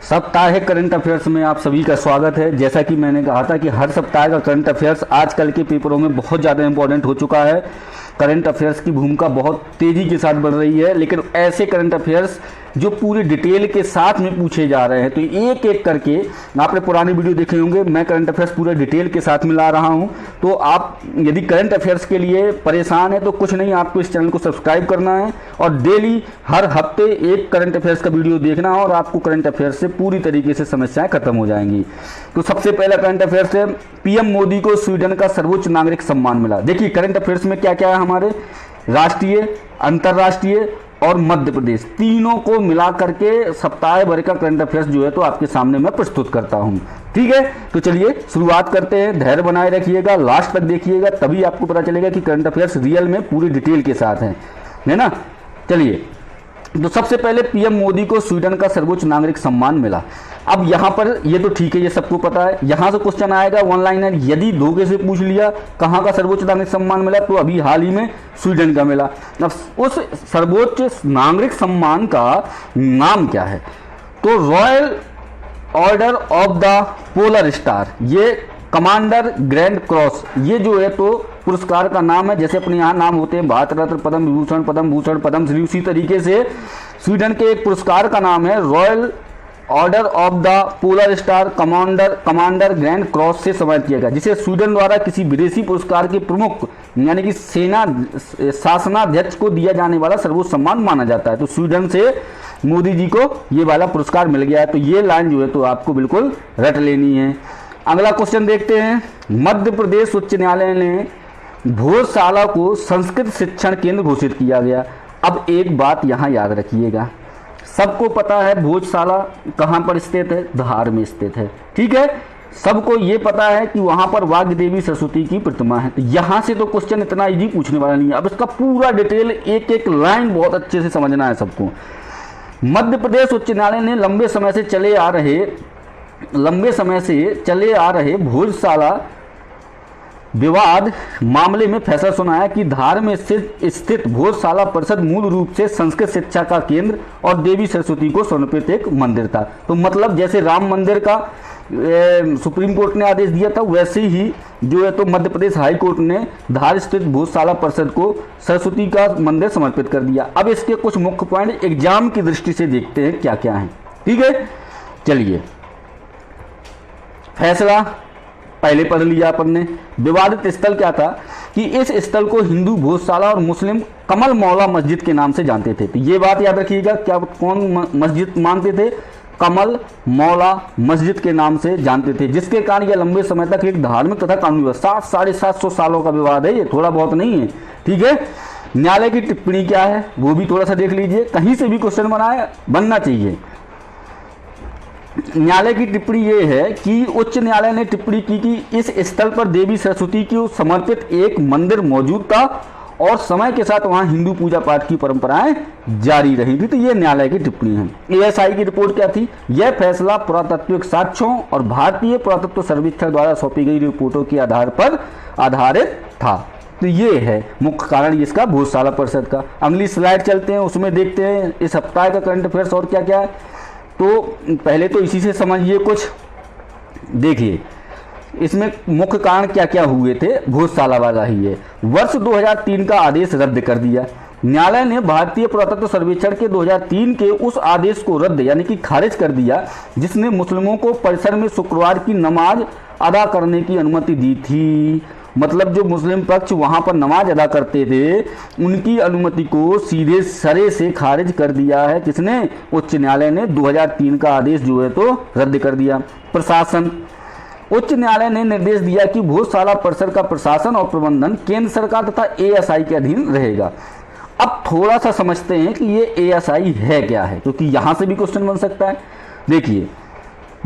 सप्ताहिक current affairs में आप सभी का स्वागत है। जैसा कि मैंने कहा था कि हर सप्ताह का करंट अफेयर्स आजकल के पेपरों में बहुत ज़्यादा इंपॉर्टेंट हो चुका है। करंट अफेयर्स की भूमिका बहुत तेज़ी के साथ बढ़ रही है, लेकिन ऐसे करंट अफेयर्स जो पूरी डिटेल के साथ में पूछे जा रहे हैं, तो एक एक करके आपने पुरानी वीडियो देखे होंगे, मैं करंट अफेयर्स पूरे डिटेल के साथ में ला रहा हूं। तो आप यदि करंट अफेयर्स के लिए परेशान है तो कुछ नहीं, आपको इस चैनल को सब्सक्राइब करना है और डेली हर हफ्ते एक करंट अफेयर्स का वीडियो देखना है और आपको करंट अफेयर्स से पूरी तरीके से समस्याएं खत्म हो जाएंगी। तो सबसे पहला करंट अफेयर्स है, पीएम मोदी को स्वीडन का सर्वोच्च नागरिक सम्मान मिला। देखिए करंट अफेयर्स में क्या क्या है, हमारे राष्ट्रीय, अंतर्राष्ट्रीय और मध्य प्रदेश तीनों को मिला करके सप्ताह भर का करंट अफेयर्स जो है तो आपके सामने मैं प्रस्तुत करता हूं। ठीक है, तो चलिए शुरुआत करते हैं। धैर्य बनाए रखिएगा, लास्ट तक देखिएगा, तभी आपको पता चलेगा कि करंट अफेयर्स रियल में पूरी डिटेल के साथ हैं, है ना। चलिए, तो सबसे पहले पीएम मोदी को स्वीडन का सर्वोच्च नागरिक सम्मान मिला। अब यहाँ पर ये तो ठीक है, ये सबको पता है। यहाँ से क्वेश्चन आएगा वन लाइनर, यदि धोखे से पूछ लिया कहाँ का सर्वोच्च नागरिक सम्मान मिला, तो अभी हाल ही में स्वीडन का मिला। अब उस सर्वोच्च नागरिक सम्मान का नाम क्या है, तो royal order of the polar star, ये कमांडर ग्रैंड क्रॉस, ये जो है तो पुरस्कार का नाम है। जैसे अपने यहाँ नाम होते हैं भारत रत्न, पद्म विभूषण, पद्म भूषण, पद्मश्री, उसी तरीके से स्वीडन के एक पुरस्कार का नाम है royal order of the polar star commander grand cross से सम्मानित किया गया, जिसे स्वीडन द्वारा किसी विदेशी पुरस्कार के प्रमुख यानी कि सेना शासनाध्यक्ष को दिया जाने वाला सर्वोच्च सम्मान माना जाता है। तो स्वीडन से मोदी जी को ये वाला पुरस्कार मिल गया है। तो ये लाइन जो है तो आपको बिल्कुल रट लेनी है। अगला क्वेश्चन देखते हैं, मध्य प्रदेश उच्च न्यायालय ने भोजशाला को संस्कृत शिक्षण केंद्र घोषित किया गया। अब एक बात यहाँ याद रखिएगा, सबको पता है भोजशाला कहाँ पर स्थित है, धार में स्थित है। ठीक है, सबको ये पता है कि वहाँ पर वाग्देवी देवी सरस्वती की प्रतिमा है। तो यहाँ से तो क्वेश्चन इतना इजी पूछने वाला नहीं है। अब इसका पूरा डिटेल एक एक लाइन बहुत अच्छे से समझना है सबको। मध्य प्रदेश उच्च न्यायालय ने लंबे समय से चले आ रहे भोजशाला विवाद मामले में फैसला सुनाया कि धार में स्थित भोजशाला परिषद मूल रूप से संस्कृत शिक्षा का केंद्र और देवी सरस्वती को समर्पित एक मंदिर था। तो मतलब जैसे राम मंदिर का सुप्रीम कोर्ट ने आदेश दिया था, वैसे ही जो है तो मध्य प्रदेश हाई कोर्ट ने धार स्थित भोजशाला परिषद को सरस्वती का मंदिर समर्पित कर दिया। अब इसके कुछ मुख्य पॉइंट एग्जाम की दृष्टि से देखते हैं क्या क्या है। ठीक है, चलिए, फैसला पहले पढ़ लिया अपन ने। विवादित स्थल क्या था कि इस स्थल को हिंदू भोजशाला और मुस्लिम कमल मौला मस्जिद के नाम से जानते थे। तो ये बात याद रखिएगा, क्या कौन मस्जिद मानते थे, कमल मौला मस्जिद के नाम से जानते थे, जिसके कारण यह लंबे समय तक एक धार्मिक तथा कानूनी विवाद, 700-750 सालों का विवाद है, ये थोड़ा बहुत नहीं है। ठीक है, न्यायालय की टिप्पणी क्या है वो भी थोड़ा सा देख लीजिए, कहीं से भी क्वेश्चन बनना चाहिए। न्यायालय की टिप्पणी ये है कि उच्च न्यायालय ने टिप्पणी की कि इस स्थल पर देवी सरस्वती को समर्पित एक मंदिर मौजूद था और समय के साथ वहां हिंदू पूजा पाठ की परंपराएं जारी रही थी। तो ये न्यायालय की टिप्पणी है। एएसआई की रिपोर्ट क्या थी, यह फैसला पुरातत्विक साक्ष्यों और भारतीय पुरातत्व सर्वेक्षण द्वारा सौंपी गई रिपोर्टों के आधार पर आधारित था। तो ये है मुख्य कारण इसका भोजशाला परिषद का। अगली स्लाइड चलते हैं, उसमें देखते हैं इस सप्ताह का करंट अफेयर्स और क्या क्या है। तो पहले तो इसी से समझिए कुछ, देखिए इसमें मुख्य कारण क्या क्या हुए थे, भोजशाला वाला ही है। वर्ष 2003 का आदेश रद्द कर दिया। न्यायालय ने भारतीय पुरातत्व सर्वेक्षण के 2003 के उस आदेश को रद्द यानी कि खारिज कर दिया, जिसने मुस्लिमों को परिसर में शुक्रवार की नमाज अदा करने की अनुमति दी थी। मतलब जो मुस्लिम पक्ष वहां पर नमाज अदा करते थे, उनकी अनुमति को सीधे सरे से खारिज कर दिया है। किसने, उच्च न्यायालय ने 2003 का आदेश जो है तो रद्द कर दिया। प्रशासन, उच्च न्यायालय ने निर्देश दिया कि भोजशाला परिसर का प्रशासन और प्रबंधन केंद्र सरकार तथा एएसआई के अधीन रहेगा। अब थोड़ा सा समझते हैं कि ये एएसआई है क्या है, क्योंकि यहां से भी क्वेश्चन बन सकता है। देखिए,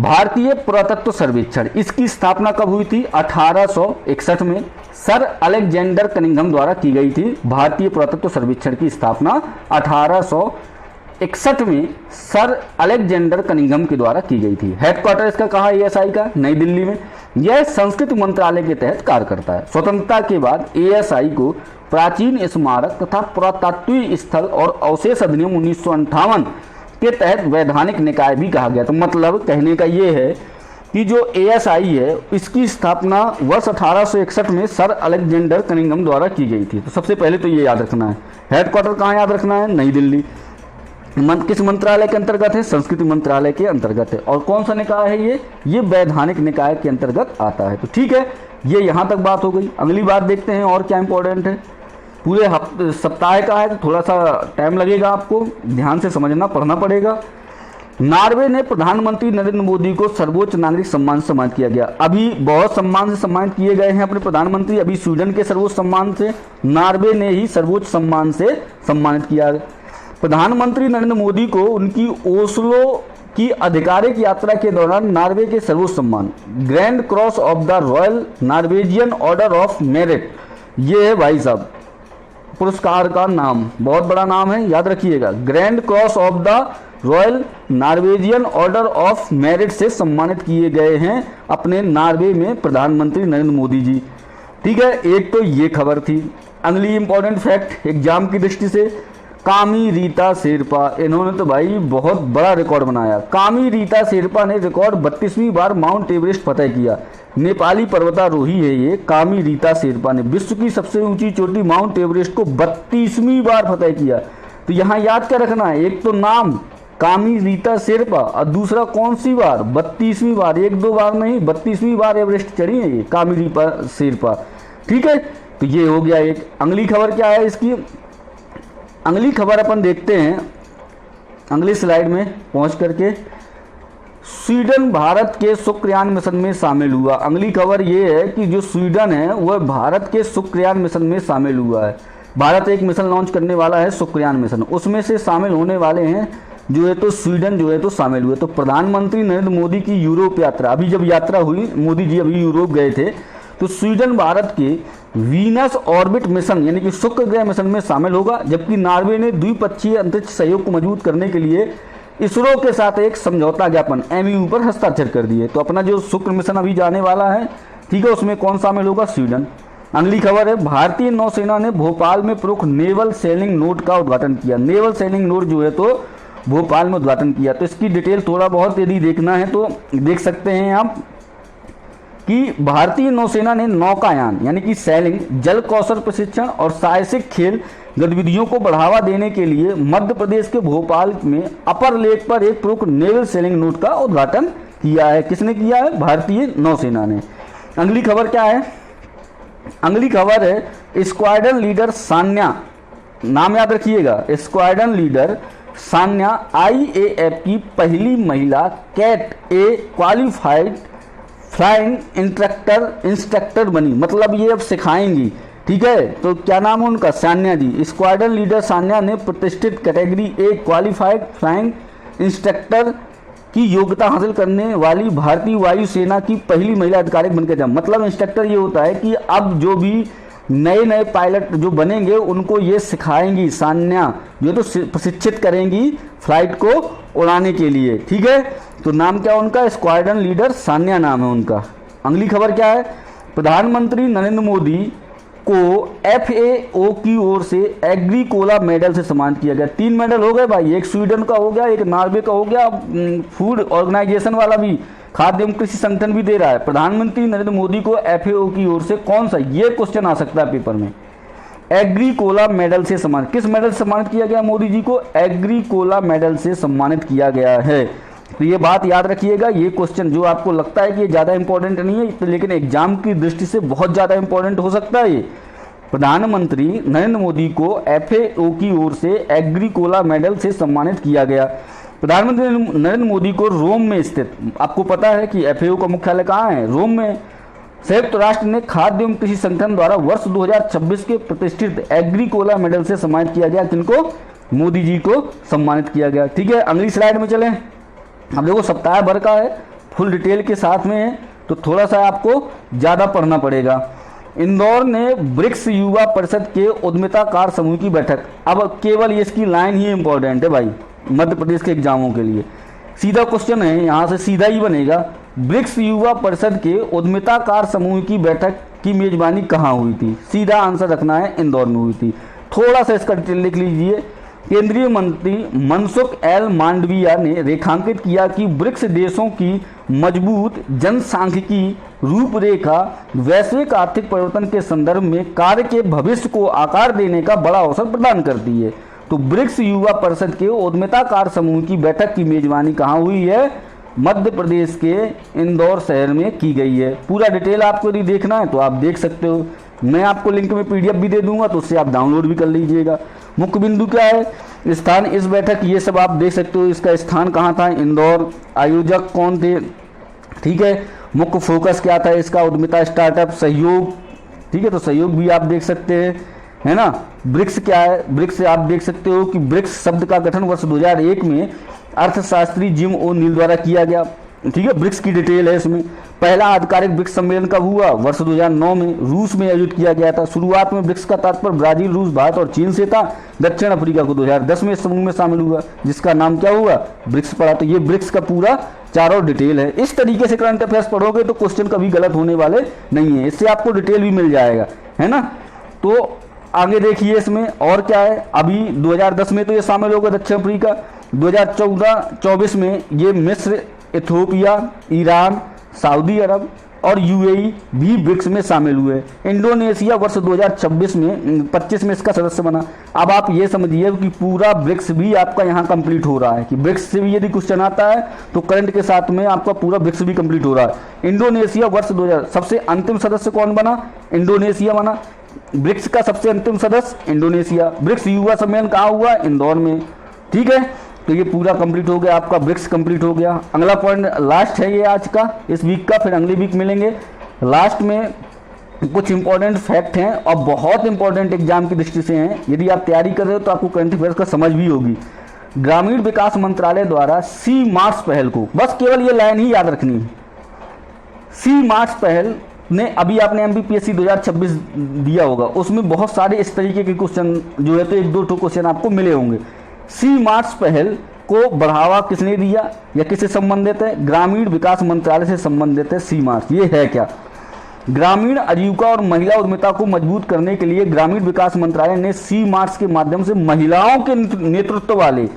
भारतीय पुरातत्व सर्वेक्षण, इसकी स्थापना कब हुई थी, 1861 में सर अलेक्जेंडर कनिंघम द्वारा की गई थी। भारतीय पुरातत्व सर्वेक्षण की स्थापना 1861 में सर अलेक्जेंडर कनिंघम के द्वारा की गई थी। हेडक्वार्टर इसका कहाँ, एएसआई का नई दिल्ली में। यह संस्कृति मंत्रालय के तहत कार्य करता है। स्वतंत्रता के बाद एएसआई को प्राचीन स्मारक तथा पुरातत्वीय स्थल और अवशेष अधिनियम 1958 के तहत वैधानिक निकाय भी कहा गया। तो मतलब कहने का ये है कि जो ASI है इसकी स्थापना वर्ष 1861 में सर अलेक्जेंडर कनिंघम द्वारा की गई थी। तो सबसे पहले तो ये याद रखना है। हेडक्वार्टर कहाँ याद रखना है? नई दिल्ली। किस मंत्रालय के अंतर्गत है? संस्कृति मंत्रालय के अंतर्गत है। और कौन सा निकाय है ये वैधानिक निकाय के अंतर्गत आता है। तो ठीक है, ये यहाँ तक बात हो गई। अगली बात देखते हैं और क्या इंपॉर्टेंट है। पूरे सप्ताह का है तो थोड़ा सा टाइम लगेगा, आपको ध्यान से समझना, पढ़ना पड़ेगा। नॉर्वे ने प्रधानमंत्री नरेंद्र मोदी को सर्वोच्च नागरिक सम्मान से सम्मानित किया गया। अभी बहुत सम्मान से सम्मानित किए गए हैं अपने प्रधानमंत्री। अभी स्वीडन के सर्वोच्च सम्मान से, नॉर्वे ने ही सर्वोच्च सम्मान से सम्मानित किया। प्रधानमंत्री नरेंद्र मोदी को उनकी ओस्लो की आधिकारिक यात्रा के दौरान नॉर्वे के सर्वोच्च सम्मान grand cross of the royal Norwegian order of merit, ये है भाई साहब पुरस्कार का नाम, बहुत बड़ा नाम है, याद रखिएगा। Grand cross of the royal Norwegian order of merit से सम्मानित किए गए हैं अपने नॉर्वे में प्रधानमंत्री नरेंद्र मोदी जी। ठीक है, एक तो ये खबर थी। अगली इंपॉर्टेंट फैक्ट एग्जाम की दृष्टि से, कामी रीता शेरपा, इन्होंने तो भाई बहुत बड़ा रिकॉर्ड बनाया। कामी रीता शेरपा ने रिकॉर्ड 32वीं बार माउंट एवरेस्ट फतेह किया। नेपाली पर्वतारोही है ये कामी रीता शेरपा ने विश्व की सबसे ऊंची चोटी माउंट एवरेस्ट को 32वीं बार फतेह किया। तो यहाँ याद क्या रखना है, एक तो नाम कामी रीता शेरपा और दूसरा कौन सी बार? 32वीं बार, एक दो बार नहीं, 32वीं बार एवरेस्ट चढ़ी है ये कामी रीता शेरपा। ठीक है, तो ये हो गया एक। अगली खबर क्या है इसकी? अगली खबर अपन देखते हैं अगली स्लाइड में पहुंच करके। स्वीडन भारत के शुक्रयान मिशन में शामिल हुआ। अगली खबर ये है कि जो स्वीडन है वह भारत के शुक्रयान मिशन में शामिल हुआ है। भारत एक मिशन लॉन्च करने वाला है शुक्रयान मिशन, उसमें से शामिल होने वाले हैं जो है तो स्वीडन जो है तो शामिल हुए। तो प्रधानमंत्री नरेंद्र मोदी की यूरोप यात्रा, अभी जब यात्रा हुई, मोदी जी अभी यूरोप गए थे, तो स्वीडन भारत के वीनस ऑर्बिट मिशन यानी कि शुक्र ग्रह मिशन में शामिल होगा। जबकि नॉर्वे ने द्विपक्षीय अंतरिक्ष सहयोग को मजबूत करने के लिए इसरो के साथ एक समझौता ज्ञापन MOU पर हस्ताक्षर कर दिए। तो अपना जो शुक्र मिशन अभी जाने वाला है, ठीक है, उसमें कौन शामिल होगा? स्वीडन। अगली खबर है, भारतीय नौसेना ने भोपाल में प्रमुख नेवल सेलिंग नोड का उद्घाटन किया। नेवल सेलिंग नोड जो है तो भोपाल में उद्घाटन किया। तो इसकी डिटेल थोड़ा बहुत यदि देखना है तो देख सकते हैं आप कि भारतीय नौसेना ने नौकायान यानी कि सैलिंग, जल कौशल प्रशिक्षण और साहसिक खेल गतिविधियों को बढ़ावा देने के लिए मध्य प्रदेश के भोपाल में अपर लेक पर एक प्रमुख नेवल सेलिंग नोड का उद्घाटन किया है। किसने किया है? भारतीय नौसेना ने। अगली खबर क्या है? अगली खबर है स्क्वाड्रन लीडर सान्या, नाम याद रखिएगा, स्क्वाड्रन लीडर सान्या IAF की पहली महिला cat A qualified flying instructor बनी। मतलब ये अब सिखाएंगी। ठीक है, तो क्या नाम है उनका? सान्या जी। स्क्वाड्रन लीडर सान्या ने प्रतिष्ठित category A qualified flying instructor की योग्यता हासिल करने वाली भारतीय वायुसेना की पहली महिला अधिकारिक बनकर जमा। मतलब इंस्ट्रक्टर ये होता है कि अब जो भी नए नए पायलट जो बनेंगे उनको ये सिखाएंगी सान्या, जो तो प्रशिक्षित करेंगी फ्लाइट को उड़ाने के लिए। ठीक है, तो नाम क्या उनका? स्क्वाड्रन लीडर सान्या नाम है उनका। अगली खबर क्या है? प्रधानमंत्री नरेंद्र मोदी को FAO की ओर से एग्रीकोला मेडल से सम्मानित किया गया। 3 मेडल हो गए भाई, एक स्वीडन का हो गया, एक नॉर्वे का हो गया, फूड ऑर्गेनाइजेशन वाला भी, खाद्य एवं कृषि संगठन भी दे रहा है। प्रधानमंत्री नरेंद्र मोदी को FAO की ओर से कौन सा, ये क्वेश्चन आ सकता है पेपर में, एग्रीकोला मेडल से सम्मानित, किस मेडल से सम्मानित किया गया मोदी जी को? एग्रीकोला मेडल से सम्मानित किया गया है। तो ये बात याद रखिएगा। ये क्वेश्चन जो आपको लगता है कि ये ज़्यादा इंपॉर्टेंट नहीं है, लेकिन एग्जाम की दृष्टि से बहुत ज़्यादा इंपॉर्टेंट हो सकता है। ये प्रधानमंत्री नरेंद्र मोदी को FAO की ओर से एग्रीकोला मेडल से सम्मानित किया गया। प्रधानमंत्री नरेंद्र मोदी को रोम में स्थित, आपको पता है कि FAO का मुख्यालय कहाँ है? रोम में। संयुक्त राष्ट्र ने खाद्य एवं कृषि संगठन द्वारा वर्ष 2026 के प्रतिष्ठित एग्रीकोला मेडल से सम्मानित किया गया। किनको? मोदी जी को सम्मानित किया गया। ठीक है, अगली स्लाइड में चलें। अब देखो सप्ताह भर का है, फुल डिटेल के साथ में है, तो थोड़ा सा आपको ज़्यादा पढ़ना पड़ेगा। इंदौर ने ब्रिक्स युवा परिषद के उद्यमिताकार समूह की बैठक। अब केवल इसकी लाइन ही इंपॉर्टेंट है भाई मध्य प्रदेश के एग्जामों के लिए। सीधा क्वेश्चन है, यहाँ से सीधा ही बनेगा। ब्रिक्स युवा परिषद के उद्यमिताकार समूह की बैठक की मेजबानी कहाँ हुई थी? सीधा आंसर रखना है, इंदौर में हुई थी। थोड़ा सा इसका डिटेल लिख लीजिए। केंद्रीय मंत्री मनसुख एल मांडविया ने रेखांकित किया कि ब्रिक्स देशों की मजबूत जनसांख्यिकी रूपरेखा वैश्विक आर्थिक परिवर्तन के संदर्भ में कार्य के भविष्य को आकार देने का बड़ा अवसर प्रदान करती है। तो ब्रिक्स युवा परिषद के उद्यमिता कार्य समूह की बैठक की मेजबानी कहाँ हुई है? मध्य प्रदेश के इंदौर शहर में की गई है। पूरा डिटेल आपको यदि देखना है तो आप देख सकते हो, मैं आपको लिंक में PDF भी दे दूंगा, तो उससे आप डाउनलोड भी कर लीजिएगा। मुख्य बिंदु क्या है? स्थान इस बैठक, ये सब आप देख सकते हो। इसका स्थान कहाँ था? इंदौर। आयोजक कौन थे? ठीक है। मुख्य फोकस क्या था इसका? उद्यमिता, स्टार्टअप, सहयोग। ठीक है, तो सहयोग भी आप देख सकते हैं, है ना। ब्रिक्स क्या है? ब्रिक्स आप देख सकते हो कि ब्रिक्स शब्द का गठन वर्ष 2001 में अर्थशास्त्री जिम ओ'नील द्वारा किया गया। ठीक है, ब्रिक्स की डिटेल है इसमें। पहला आधिकारिक ब्रिक्स सम्मेलन कब हुआ? वर्ष 2009 में रूस में आयोजित किया गया था। शुरुआत में ब्रिक्स का तात्पर्य ब्राजील, रूस, भारत और चीन से था। दक्षिण अफ्रीका को 2010 में इस समूह में शामिल हुआ, जिसका नाम क्या हुआ? ब्रिक्स पड़ा। तो ये ब्रिक्स का पूरा चारों डिटेल है। इस तरीके से करंट अफेयर्स पढ़ोगे तो क्वेश्चन कभी गलत होने वाले नहीं है, इससे आपको डिटेल भी मिल जाएगा, है ना। तो आगे देखिए इसमें और क्या है। अभी 2010 में तो ये शामिल होगा दक्षिण अफ्रीका, 2014-24 में ये मिस्र, इथियोपिया, ईरान, सऊदी अरब और UAE भी ब्रिक्स में शामिल हुए। इंडोनेशिया वर्ष 2026 में 25 में इसका सदस्य बना। अब आप ये समझिए कि पूरा ब्रिक्स भी आपका यहाँ कंप्लीट हो रहा है, कि ब्रिक्स से भी यदि क्वेश्चन आता है तो करंट के साथ में आपका पूरा ब्रिक्स भी कंप्लीट हो रहा है। इंडोनेशिया वर्ष 2000 सबसे अंतिम सदस्य कौन बना? इंडोनेशिया बना। ब्रिक्स का सबसे अंतिम सदस्य इंडोनेशिया। ब्रिक्स युवा सम्मेलन कहाँ हुआ? इंदौर में। ठीक है, तो ये पूरा कंप्लीट हो गया, आपका ब्रिक्स कंप्लीट हो गया। अगला पॉइंट लास्ट है ये आज का, इस वीक का, फिर अगले वीक मिलेंगे। लास्ट में कुछ इंपॉर्टेंट फैक्ट हैं और बहुत इंपॉर्टेंट एग्जाम की दृष्टि से हैं। यदि आप तैयारी कर रहे हो तो आपको करंट अफेयर्स का समझ भी होगी। ग्रामीण विकास मंत्रालय द्वारा सी मार्च पहल को, बस केवल ये लाइन ही याद रखनी है, सी मार्च पहल ने, अभी आपने MPPSC 2026 दिया होगा, उसमें बहुत सारे इस तरीके के क्वेश्चन जो है तो 1-2 क्वेश्चन आपको मिले होंगे। सी मार्च पहल को बढ़ावा किसने दिया या किससे संबंधित है? ग्रामीण विकास मंत्रालय से संबंधित है सी मार्च। ये है क्या? ग्रामीण आजीविका और महिला उद्यमिता को मजबूत करने के लिए ग्रामीण विकास मंत्रालय ने सी मार्च के माध्यम से महिलाओं के नेतृत्व वाले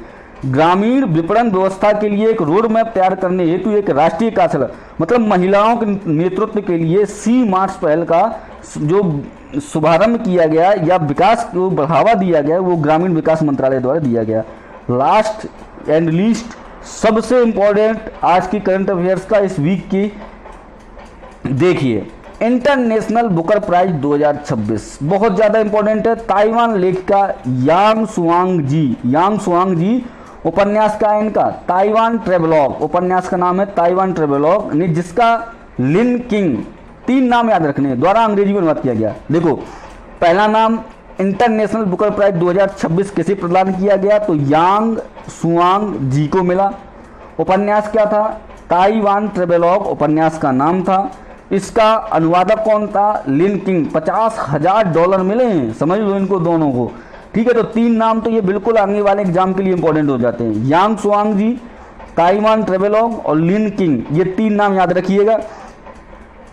ग्रामीण विपणन व्यवस्था के लिए एक रोड मैप तैयार करने हेतु एक राष्ट्रीय कार्यशाला, मतलब महिलाओं के नेतृत्व के लिए सी मार्च पहल का जो शुभारंभ किया गया या विकास को बढ़ावा दिया गया, वो ग्रामीण विकास मंत्रालय द्वारा दिया गया। लास्ट एंड लीस्ट सबसे इंपॉर्टेंट आज की करंट अफेयर्स का इस वीक की देखिए, इंटरनेशनल बुकर प्राइज 2026 बहुत ज्यादा इंपॉर्टेंट है। ताइवान लेखिका यांग सुआंग जी उपन्यास का इनका ताइवान ट्रेवलॉग, उपन्यास का नाम है ताइवान ट्रेवलॉग, ने जिसका लिन किंग, 3 नाम याद रखने, द्वारा अंग्रेजी में अनुवाद किया गया। देखो, पहला नाम इंटरनेशनल बुकर प्राइज 2026 किसे प्रदान किया गया? तो यांग सुआंग जी को मिला। उपन्यास क्या था? ताइवान ट्रेवलॉग उपन्यास का नाम था। इसका अनुवादक कौन था? लिन किंग। $50,000 मिले हैं, समझ लो इनको दोनों को। ठीक है, तो 3 नाम तो ये बिल्कुल आने वाले एग्जाम के लिए इंपॉर्टेंट हो जाते हैं। यांग सुआंग जी, ताइवान ट्रेवलॉग और लिन किंग, ये 3 नाम याद रखिएगा।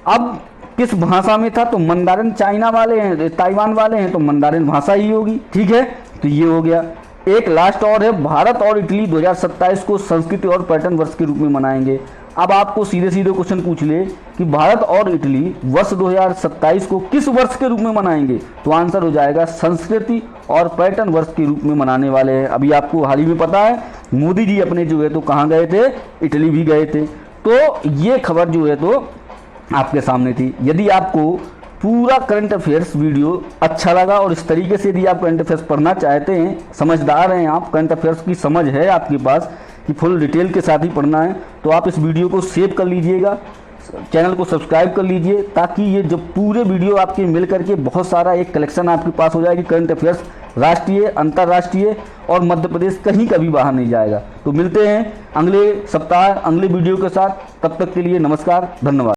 अब किस भाषा में था? तो मंदारिन, चाइना वाले हैं, ताइवान वाले हैं, तो मंदारिन भाषा ही होगी। ठीक है, तो ये हो गया। एक लास्ट और है, भारत और इटली 2027 को संस्कृति और पर्यटन वर्ष के रूप में मनाएंगे। अब आपको सीधे सीधे क्वेश्चन पूछ ले कि भारत और इटली वर्ष 2027 को किस वर्ष के रूप में मनाएंगे, तो आंसर हो जाएगा संस्कृति और पर्यटन वर्ष के रूप में मनाने वाले हैं। अभी आपको हाल ही में पता है मोदी जी अपने जो है तो कहाँ गए थे? इटली भी गए थे। तो ये खबर जो है तो आपके सामने थी। यदि आपको पूरा करंट अफेयर्स वीडियो अच्छा लगा और इस तरीके से यदि आप करंट अफेयर्स पढ़ना चाहते हैं, समझदार हैं आप, करंट अफेयर्स की समझ है आपके पास कि फुल डिटेल के साथ ही पढ़ना है, तो आप इस वीडियो को सेव कर लीजिएगा, चैनल को सब्सक्राइब कर लीजिए, ताकि ये जब पूरे वीडियो आपके मिल करके बहुत सारा एक कलेक्शन आपके पास हो जाएगी। करंट अफेयर्स राष्ट्रीय, अंतर्राष्ट्रीय और मध्य प्रदेश कहीं कभी बाहर नहीं जाएगा। तो मिलते हैं अगले सप्ताह अगले वीडियो के साथ, तब तक के लिए नमस्कार, धन्यवाद।